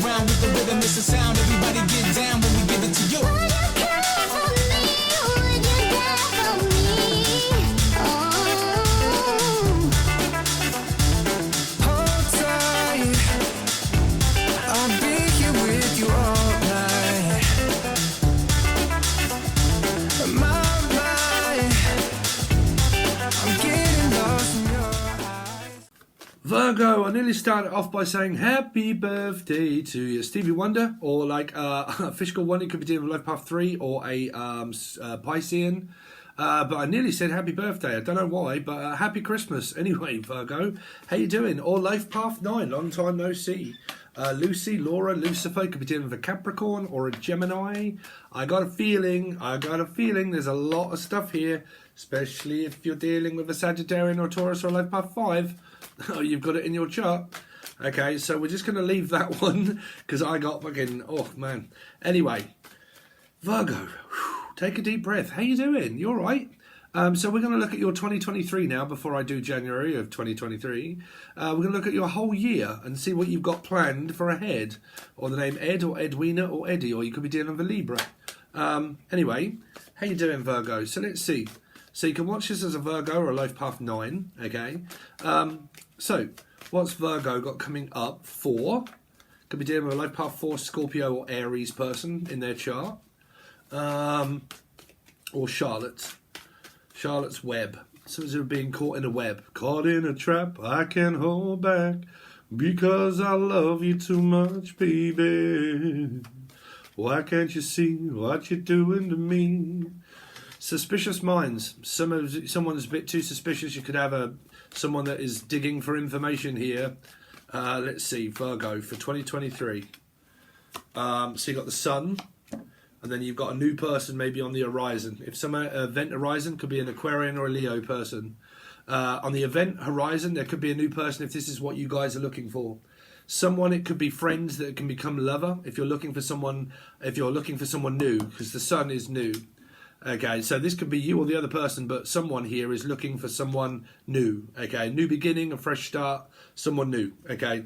around with the rhythm, it's a sound. Everybody get down when we give it to you. Would you care for me? Would you care for me? Hold tight, I'll be here with you all night. My mind, I'm getting lost in your eyes. Virgo, I nearly started off by saying happy birthday to you, Stevie Wonder, or like a physical one. It could be dealing with Life Path 3 or a Piscean. But I nearly said happy birthday. I don't know why, but happy Christmas anyway, Virgo. How you doing? Or Life Path 9, long time no see. Lucy, Laura, Lucifer could be dealing with a Capricorn or a Gemini. I got a feeling there's a lot of stuff here, especially if you're dealing with a Sagittarian or Taurus or Life Path 5. Oh, you've got it in your chart. Okay, so we're just going to leave that one because I got fucking, oh man. Anyway, Virgo, take a deep breath. How you doing? You all right? So we're going to look at your 2023 now before I do January of 2023. We're going to look at your whole year and see what you've got planned for ahead. Or the name Ed or Edwina or Eddie, or you could be dealing with a Libra. Anyway, how you doing, Virgo? So let's see. So you can watch this as a Virgo or a Life Path 9, okay? So what's Virgo got coming up for? Could be dealing with a Life Path 4 Scorpio or Aries person in their chart. Or Charlotte's web. Some are being caught in a web. Caught in a trap I can't hold back because I love you too much, baby. Why can't you see what you're doing to me? Suspicious minds. Someone's a bit too suspicious. You could have someone that is digging for information here. Let's see, Virgo for 2023. So you got the Sun, and then you've got a new person maybe on the horizon. If some event horizon could be an Aquarian or a Leo person. On the event horizon, there could be a new person if this is what you guys are looking for. Someone, it could be friends that can become lover. If you're looking for someone new, because the Sun is new. Okay, so this could be you or the other person, but someone here is looking for someone new. Okay, new beginning, a fresh start, someone new. Okay,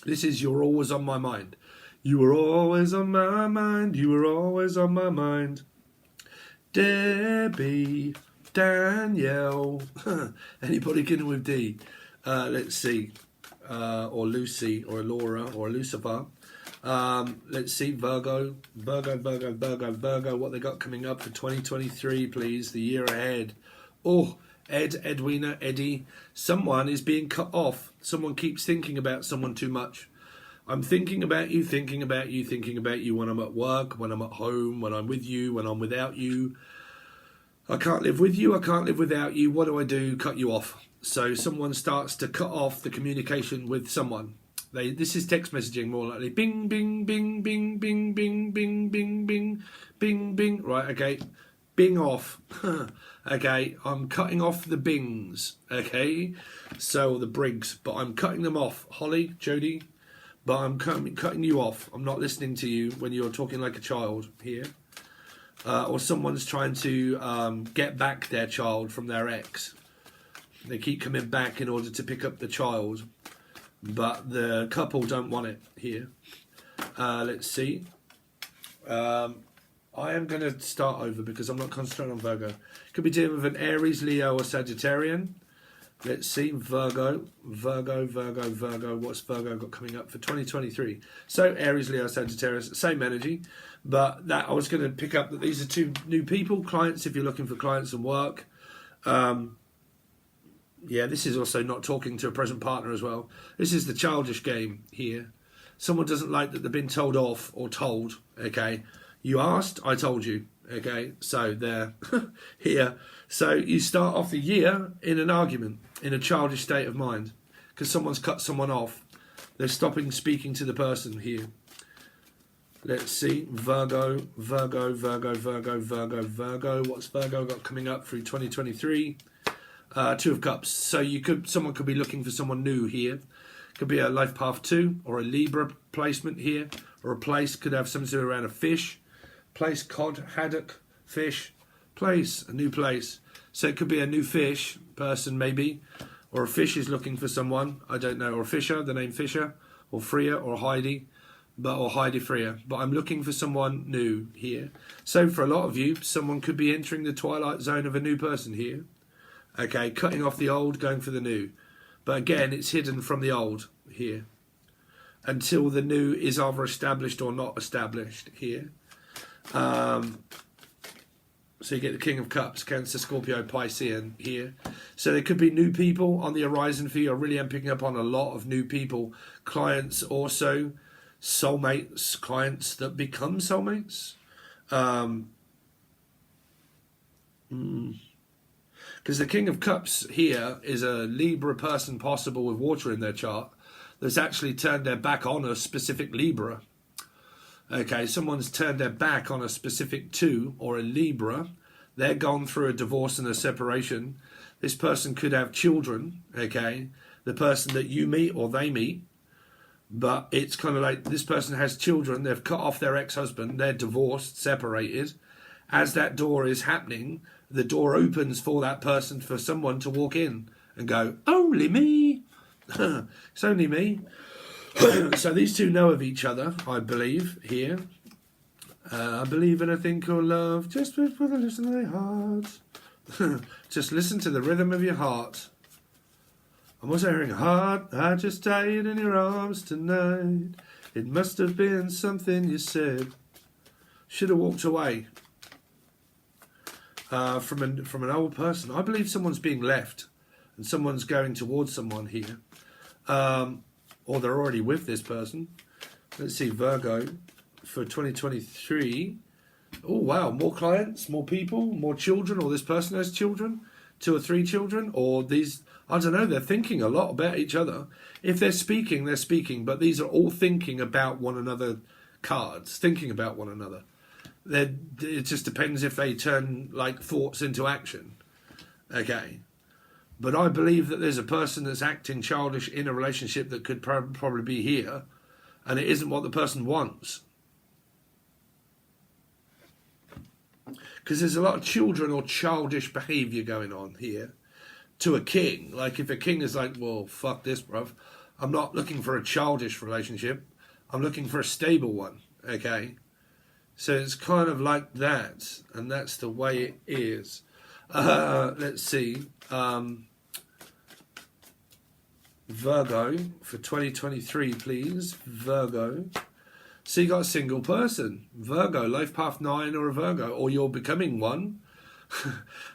this is You're Always on My Mind. You were always on my mind, you were always on my mind. Debbie, Danielle, anybody beginning with D? Let's see, or Lucy, or Laura, or Lucifer. Let's see, Virgo, what they got coming up for 2023, please, the year ahead. Oh, Ed, Edwina, Eddie, someone is being cut off. Someone keeps thinking about someone too much. I'm thinking about you, thinking about you, thinking about you when I'm at work, when I'm at home, when I'm with you, when I'm without you. I can't live with you, I can't live without you. What do? Cut you off. So someone starts to cut off the communication with someone. This is text messaging more likely. Bing, bing, bing, bing, bing, bing, bing, bing, bing, bing, bing. Right, okay. Bing off. Okay, I'm cutting off the bings. Okay, so the Briggs, but I'm cutting them off. Holly, Jody, but I'm cutting you off. I'm not listening to you when you're talking like a child here. Or someone's trying to get back their child from their ex. They keep coming back in order to pick up the child. But the couple don't want it here. Let's see. I am going to start over because I'm not concentrating on Virgo. Could be dealing with an Aries, Leo, or Sagittarian. Let's see. Virgo. What's Virgo got coming up for 2023? So Aries, Leo, Sagittarius, same energy. But that I was going to pick up that these are two new people, clients, if you're looking for clients and work. Yeah, this is also not talking to a present partner as well. This is the childish game here. Someone doesn't like that they've been told off or told, okay? You asked, I told you, okay? So there, here. So you start off the year in an argument, in a childish state of mind, because someone's cut someone off. They're stopping speaking to the person here. Let's see, Virgo. What's Virgo got coming up through 2023? Two of Cups. So someone could be looking for someone new here. Could be a Life Path 2 or a Libra placement here, or a place could have something to do around a fish. Place, cod, haddock, fish, place, a new place. So it could be a new fish person maybe, or a fish is looking for someone, I don't know, or Fisher, the name Fisher, or Freya, or Heidi. or Heidi Freer, but I'm looking for someone new here. So for a lot of you, someone could be entering the twilight zone of a new person here. Okay, cutting off the old, going for the new. But again, it's hidden from the old here until the new is either established or not established here. So you get the King of Cups, Cancer, Scorpio, Piscean here. So there could be new people on the horizon for you. I really am picking up on a lot of new people. Clients also, soulmates, clients that become soulmates. Because the King of Cups here is a Libra person, possible with water in their chart, that's actually turned their back on a specific Libra. Okay, someone's turned their back on a specific 2 or a Libra. They're gone through a divorce and a separation. This person could have children, okay, the person that you meet or they meet. But it's kind of like this person has children, they've cut off their ex-husband, they're divorced, separated. As that door is happening, the door opens for that person, for someone to walk in and go, only me. It's only me. So these two know of each other, I believe, here. I believe in a thing called love. Just with a listen to their heart. Just listen to the rhythm of your heart. I'm also hearing heart. I just died in your arms tonight. It must have been something you said. Should have walked away. From an old person. I believe someone's being left and someone's going towards someone here. Or they're already with this person. Let's see, Virgo for 2023. Oh, wow, more clients, more people, more children, or this person has children, 2 or 3 children, or these, I don't know, they're thinking a lot about each other. If they're speaking, but these are all thinking about one another cards, thinking about one another. It just depends if they turn like thoughts into action. Okay. But I believe that there's a person that's acting childish in a relationship that could probably be here, and it isn't what the person wants. Because there's a lot of children or childish behaviour going on here to a king. Like if a king is like, well, fuck this, bruv. I'm not looking for a childish relationship. I'm looking for a stable one, okay? So it's kind of like that, and that's the way it is. Let's see. Virgo for 2023, please. Virgo. So you got a single person. Virgo, life path 9 or a Virgo. Or you're becoming one.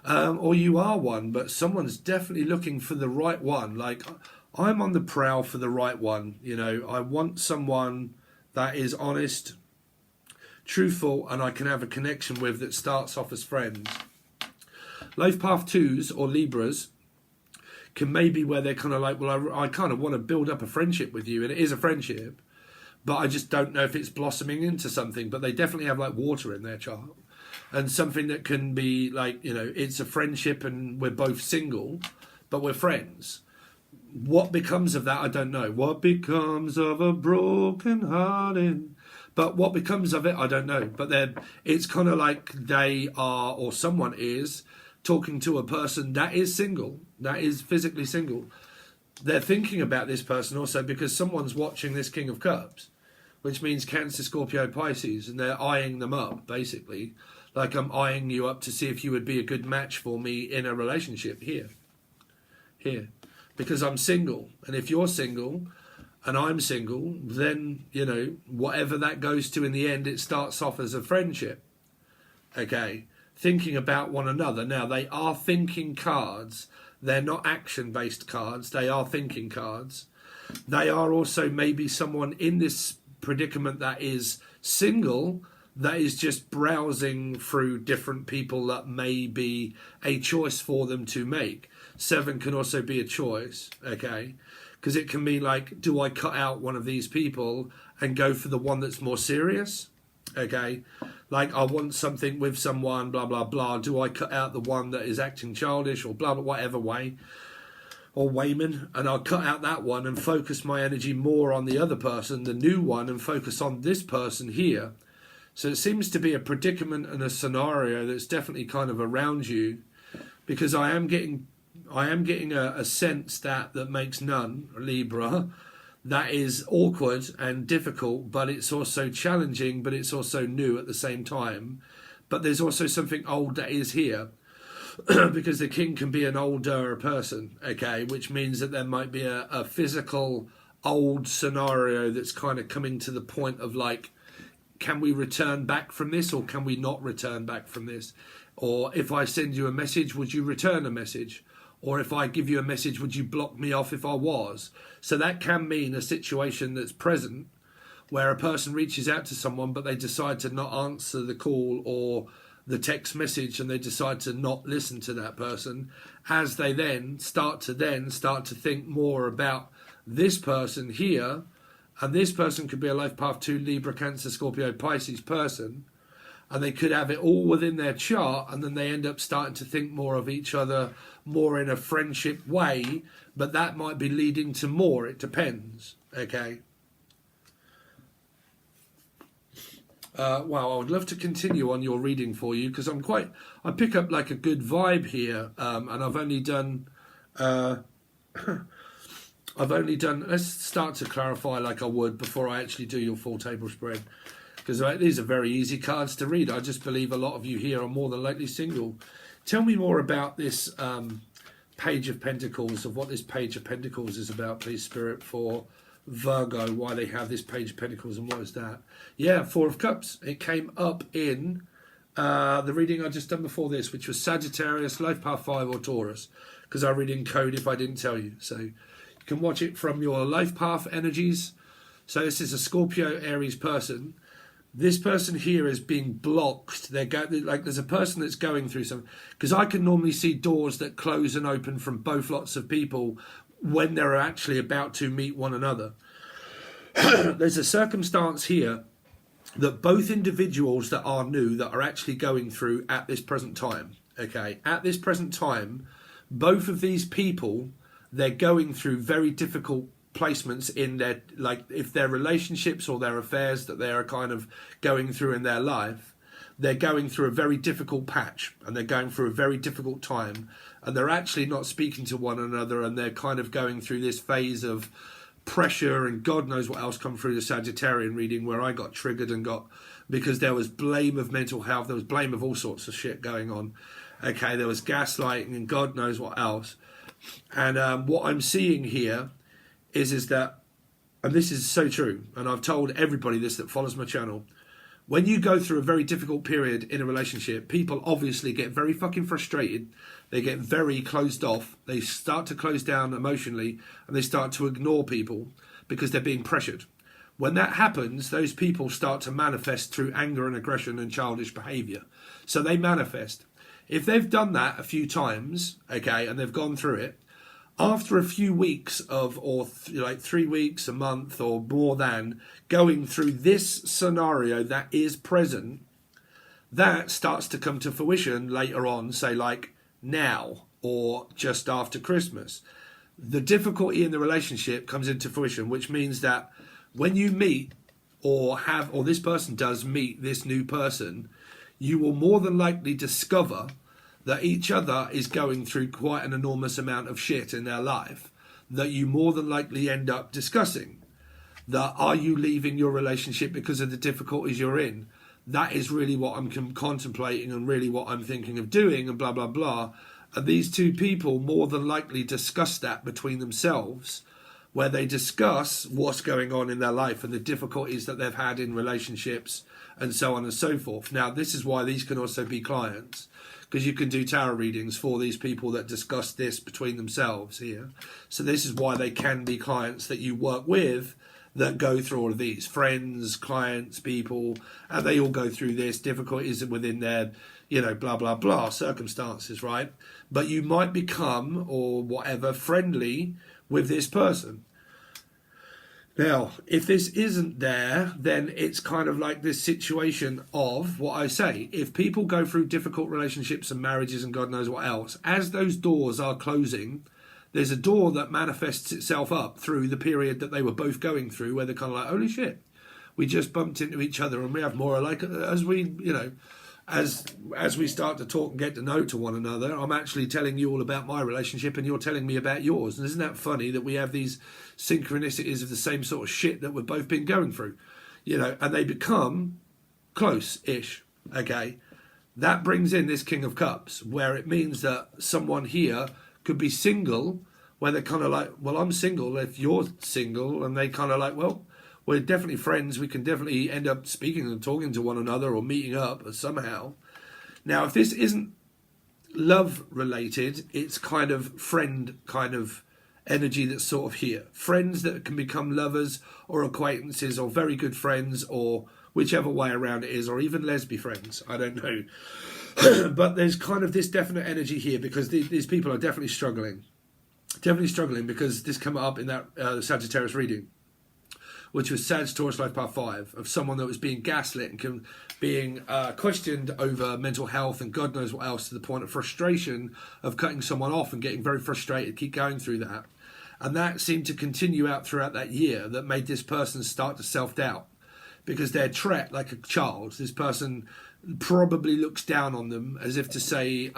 Or you are one, but someone's definitely looking for the right one. Like, I'm on the prowl for the right one. You know, I want someone that is honest, truthful, and I can have a connection with that starts off as friends. Life path 2s or Libras can maybe where they're kind of like, well, I kind of want to build up a friendship with you, and it is a friendship, but I just don't know if it's blossoming into something. But they definitely have like water in their chart, and something that can be like, you know, it's a friendship and we're both single, but we're friends. What becomes of that, I don't know. What becomes of a broken hearted? But what becomes of it, I don't know. But it's kind of like they are, or someone is, talking to a person that is single, that is physically single. They're thinking about this person also because someone's watching this King of Cups, which means Cancer, Scorpio, Pisces, and they're eyeing them up, basically. Like, I'm eyeing you up to see if you would be a good match for me in a relationship here. Because I'm single. And if you're single and I'm single, then, you know, whatever that goes to in the end, it starts off as a friendship. Okay. Thinking about one another. Now, they are thinking cards. They're not action-based cards. They are thinking cards. They are also maybe someone in this predicament that is single, that is just browsing through different people that may be a choice for them to make. 7 can also be a choice, okay? Because it can be like, do I cut out one of these people and go for the one that's more serious? Okay? Like, I want something with someone, blah, blah, blah. Do I cut out the one that is acting childish or blah, blah, whatever way? Or Wayman, and I'll cut out that one and focus my energy more on the other person, the new one, and focus on this person here. So it seems to be a predicament and a scenario that's definitely kind of around you, because I am getting a sense that makes none, Libra, that is awkward and difficult, but it's also challenging, but it's also new at the same time. But there's also something old that is here. Because the king can be an older person, okay, which means that there might be a physical old scenario that's kind of coming to the point of like, can we return back from this, or can we not return back from this? Or if I send you a message, would you return a message? Or if I give you a message, would you block me off if I was? So that can mean a situation that's present where a person reaches out to someone, but they decide to not answer the call or the text message, and they decide to not listen to that person, as they then start to think more about this person here. And this person could be a life path 2 Libra, Cancer, Scorpio, Pisces person, and they could have it all within their chart, and then they end up starting to think more of each other more in a friendship way, but that might be leading to more. It depends, okay? Well, I would love to continue on your reading for you, because I pick up like a good vibe here, and I've only done, let's start to clarify like I would before I actually do your full table spread, because these are very easy cards to read. I just believe a lot of you here are more than likely single. Tell me more about this Page of Pentacles, of what this Page of Pentacles is about, please, Spirit, for Virgo, why they have this Page of Pentacles, and what is that? Yeah, 4 of Cups. It came up in the reading I just done before this, which was Sagittarius, Life Path 5, or Taurus, because I read in code if I didn't tell you. So you can watch it from your life path energies. So this is a Scorpio Aries person. This person here is being blocked. There's a person that's going through something, because I can normally see doors that close and open from both lots of people when they're actually about to meet one another. There's a circumstance here that both individuals that are new, that are actually going through at this present time, okay? At this present time, both of these people, they're going through very difficult placements in their, like, if their relationships or their affairs that they are kind of going through in their life, they're going through a very difficult patch, and they're going through a very difficult time, and they're actually not speaking to one another, and they're kind of going through this phase of pressure, and God knows what else come through the Sagittarian reading, where I got triggered and got, because there was blame of mental health, there was blame of all sorts of shit going on, okay, there was gaslighting and God knows what else. And what I'm seeing here is that, and this is so true, and I've told everybody this that follows my channel, when you go through a very difficult period in a relationship, people obviously get very fucking frustrated. They get very closed off. They start to close down emotionally, and they start to ignore people because they're being pressured. When that happens, those people start to manifest through anger and aggression and childish behaviour. So they manifest. If they've done that a few times, okay, and they've gone through it, after a few weeks of, like 3 weeks, a month, or more than, going through this scenario that is present, that starts to come to fruition later on, say like now or just after Christmas. The difficulty in the relationship comes into fruition, which means that when you meet or this person does meet this new person, you will more than likely discover that each other is going through quite an enormous amount of shit in their life, that you more than likely end up discussing. That, are you leaving your relationship because of the difficulties you're in? That is really what I'm contemplating, and really what I'm thinking of doing, and blah, blah, blah. And these two people more than likely discuss that between themselves, where they discuss what's going on in their life and the difficulties that they've had in relationships and so on and so forth. Now, this is why these can also be clients, because you can do tarot readings for these people that discuss this between themselves here. So this is why they can be clients that you work with that go through all of these. Friends, clients, people, and they all go through this, difficulties within their, blah, blah, blah, circumstances, right? But you might become, or whatever, friendly with this person. Now, if this isn't there, then it's kind of like this situation of what I say. If people go through difficult relationships and marriages and God knows what else, as those doors are closing, there's a door that manifests itself up through the period that they were both going through, where they're kind of like, holy shit, we just bumped into each other and we have more like, as we, as we start to talk and get to know to one another, I'm actually telling you all about my relationship and you're telling me about yours. And isn't that funny that we have these synchronicities of the same sort of shit that we've both been going through, you know, and they become close-ish, okay? That brings in this King of Cups, where it means that someone here could be single, where they're kind of like, well, I'm single if you're single, and they kind of like, well, we're definitely friends. We can definitely end up speaking and talking to one another or meeting up somehow. Now, if this isn't love related, it's kind of friend kind of energy that's sort of here. Friends that can become lovers or acquaintances or very good friends or whichever way around it is, or even lesbian friends. I don't know. But there's kind of this definite energy here because these people are definitely struggling. Definitely struggling because this came up in that Sagittarius reading, which was Sagittarius Life Path 5, of someone that was being gaslit and being questioned over mental health and God knows what else, to the point of frustration of cutting someone off and getting very frustrated, keep going through that. And that seemed to continue out throughout that year, that made this person start to self-doubt because they're trapped like a child. This person probably looks down on them as if to say,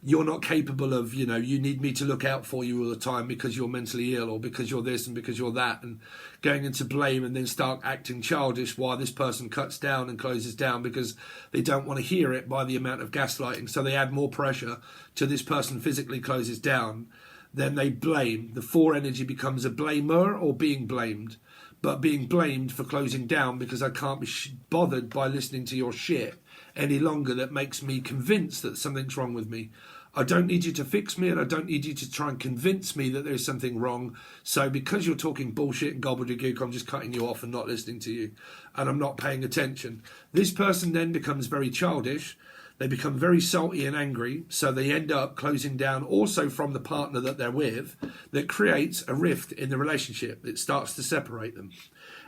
you're not capable of, you know, you need me to look out for you all the time because you're mentally ill or because you're this and because you're that, and going into blame and then start acting childish while this person cuts down and closes down because they don't want to hear it by the amount of gaslighting. So they add more pressure to this person physically closes down. Then they blame. The 4 energy becomes a blamer or being blamed, but being blamed for closing down because I can't be bothered by listening to your shit any longer. That makes me convinced that something's wrong with me. I don't need you to fix me and I don't need you to try and convince me that there's something wrong. So because you're talking bullshit and gobbledygook, I'm just cutting you off and not listening to you, and I'm not paying attention. This person then becomes very childish. They become very salty and angry, so they end up closing down also from the partner that they're with. That creates a rift in the relationship. It starts to separate them.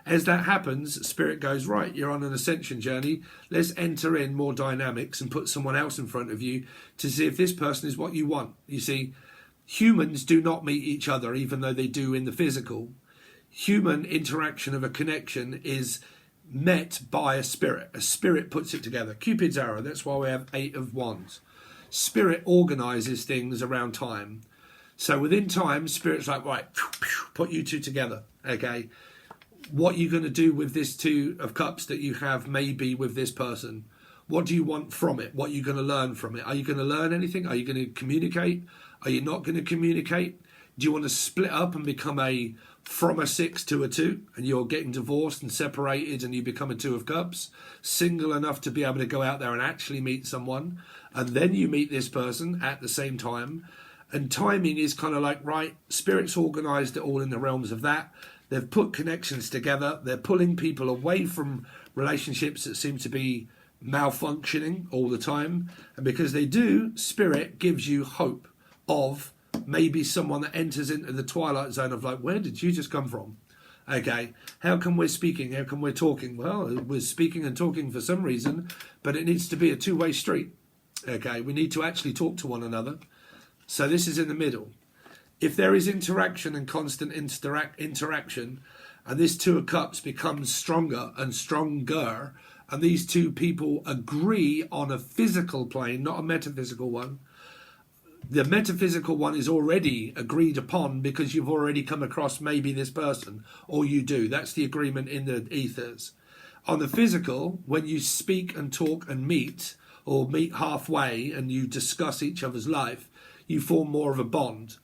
As that happens, Spirit goes, right, you're on an ascension journey. Let's enter in more dynamics and put someone else in front of you to see if this person is what you want. You see, humans do not meet each other, even though they do in the physical. Human interaction of a connection is met by a spirit. A spirit puts it together. Cupid's arrow, that's why we have 8 of Wands. Spirit organises things around time. So within time, Spirit's like, right, put you two together, okay? What are you going to do with this 2 of Cups that you have maybe with this person? What do you want from it? What are you going to learn from it? Are you going to learn anything? Are you going to communicate? Are you not going to communicate? Do you want to split up and become from a 6 to a 2 and you're getting divorced and separated and you become a 2 of Cups, single enough to be able to go out there and actually meet someone, and then you meet this person at the same time? And timing is kind of like, right, Spirit's organised it all in the realms of that. They've put connections together. They're pulling people away from relationships that seem to be malfunctioning all the time. And because they do, Spirit gives you hope of maybe someone that enters into the twilight zone of like, where did you just come from? Okay, how come we're speaking? How come we're talking? Well, we're speaking and talking for some reason, but it needs to be a 2-way street. Okay, we need to actually talk to one another. So this is in the middle. If there is interaction and constant interaction, and this 2 of Cups becomes stronger and stronger, and these 2 people agree on a physical plane, not a metaphysical one. The metaphysical one is already agreed upon because you've already come across maybe this person, or you do. That's the agreement in the ethers. On the physical, when you speak and talk and meet, or meet halfway and you discuss each other's life, you form more of a bond.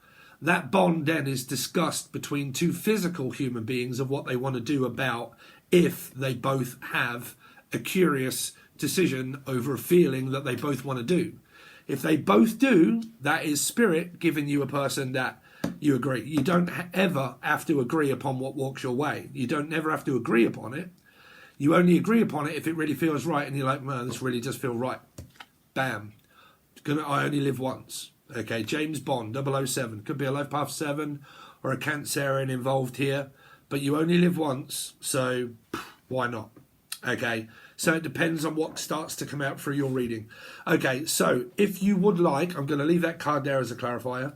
That bond then is discussed between 2 physical human beings of what they want to do about if they both have a curious decision over a feeling that they both want to do. If they both do, that is Spirit giving you a person that you agree. You don't ever have to agree upon what walks your way. You don't never have to agree upon it. You only agree upon it if it really feels right and you're like, man, this really does feel right. Bam. I only live once. Okay, James Bond, 007. Could be a Life Path 7 or a Cancerian involved here. But you only live once, so why not? Okay, so it depends on what starts to come out through your reading. Okay, so if you would like, I'm going to leave that card there as a clarifier.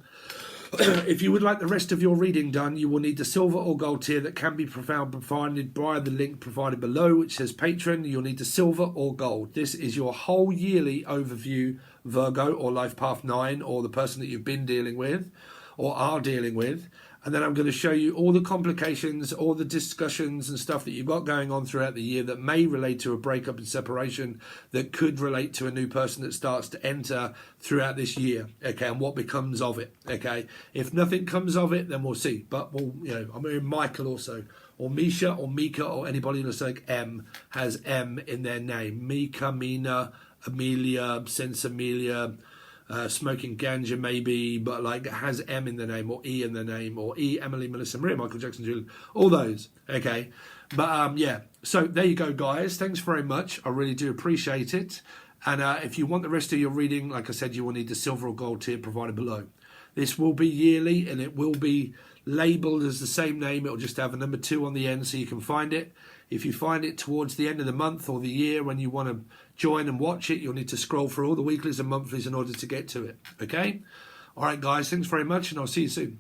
If you would like the rest of your reading done, you will need the silver or gold tier that can be provided by the link provided below, which says Patreon. You'll need the silver or gold. This is your whole yearly overview, Virgo or Life Path 9, or the person that you've been dealing with or are dealing with. And then I'm going to show you all the complications, all the discussions and stuff that you've got going on throughout the year that may relate to a breakup and separation, that could relate to a new person that starts to enter throughout this year, okay, and what becomes of it, okay. If nothing comes of it, then we'll see. But we'll, you know, I'm hearing Michael also, or Misha, or Mika, or anybody who looks like M has M in their name. Mika, Mina, Amelia, Sensamelia. Smoking ganja maybe, but like has M in the name, or E in the name, or E, Emily, Melissa, Maria, Michael Jackson, Julian, all those, okay. But yeah, so there you go, guys. Thanks very much. I really do appreciate it. And if you want the rest of your reading, like I said, you will need the silver or gold tier provided below. This will be yearly, and it will be labelled as the same name. It'll just have a number 2 on the end so you can find it. If you find it towards the end of the month or the year when you want to join and watch it, you'll need to scroll through all the weeklies and monthlies in order to get to it. Okay? All right, guys, thanks very much, and I'll see you soon.